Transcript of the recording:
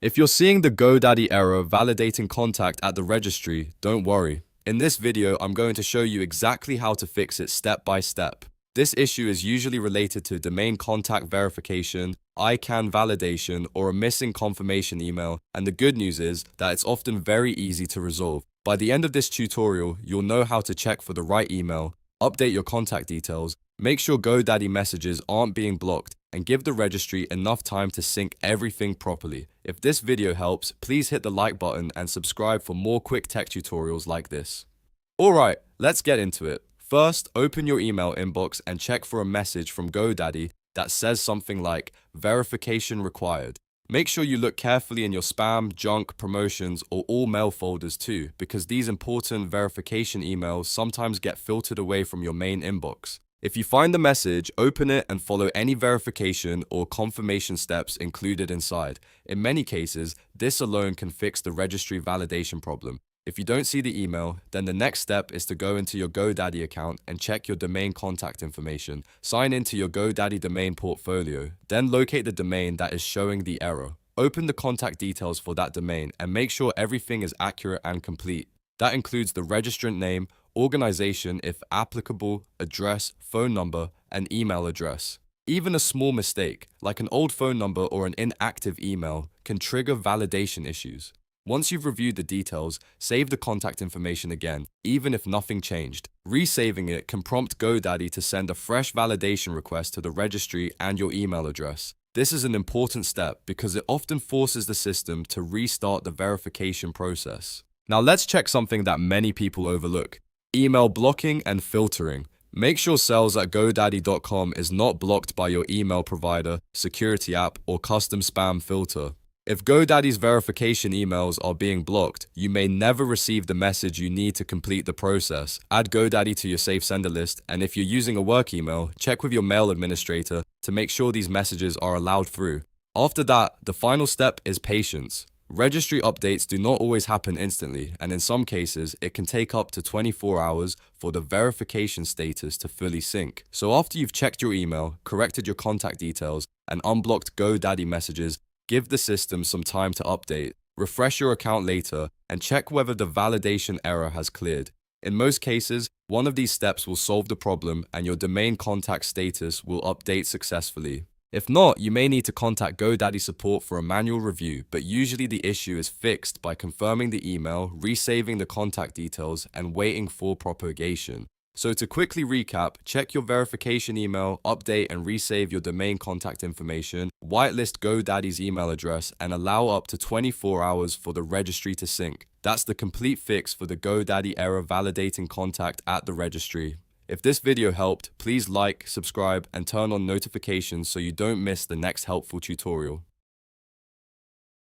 If you're seeing the GoDaddy error validating contact at the registry, don't worry. In this video, I'm going to show you exactly how to fix it step by step. This issue is usually related to domain contact verification, ICANN validation, or a missing confirmation email, and the good news is that it's often very easy to resolve. By the end of this tutorial, you'll know how to check for the right email, update your contact details, make sure GoDaddy messages aren't being blocked, and give the registry enough time to sync everything properly. If this video helps, please hit the like button and subscribe for more quick tech tutorials like this. Alright, let's get into it. First, open your email inbox and check for a message from GoDaddy that says something like verification required. Make sure you look carefully in your spam, junk, promotions, or all mail folders too, because these important verification emails sometimes get filtered away from your main inbox. If you find the message, open it and follow any verification or confirmation steps included inside. In many cases, this alone can fix the registry validation problem. If you don't see the email, then the next step is to go into your GoDaddy account and check your domain contact information. Sign into your GoDaddy domain portfolio, then locate the domain that is showing the error. Open the contact details for that domain and make sure everything is accurate and complete. That includes the registrant name, organization if applicable, address, phone number, and email address. Even a small mistake, like an old phone number or an inactive email, can trigger validation issues. Once you've reviewed the details, save the contact information again, even if nothing changed. Resaving it can prompt GoDaddy to send a fresh validation request to the registry and your email address. This is an important step because it often forces the system to restart the verification process. Now let's check something that many people overlook: email blocking and filtering. Make sure sales at godaddy.com is not blocked by your email provider, security app, or custom spam filter. If GoDaddy's verification emails are being blocked, you may never receive the message you need to complete the process. Add GoDaddy to your safe sender list, and if you're using a work email, check with your mail administrator to make sure these messages are allowed through. After that, the final step is patience. Registry updates do not always happen instantly, and in some cases, it can take up to 24 hours for the verification status to fully sync. So after you've checked your email, corrected your contact details, and unblocked GoDaddy messages, give the system some time to update. Refresh your account later and check whether the validation error has cleared. In most cases, one of these steps will solve the problem and your domain contact status will update successfully. If not, you may need to contact GoDaddy support for a manual review, but usually the issue is fixed by confirming the email, resaving the contact details, and waiting for propagation. So to quickly recap, check your verification email, update and resave your domain contact information, whitelist GoDaddy's email address, and allow up to 24 hours for the registry to sync. That's the complete fix for the GoDaddy error validating contact at the registry. If this video helped, please like, subscribe, and turn on notifications so you don't miss the next helpful tutorial.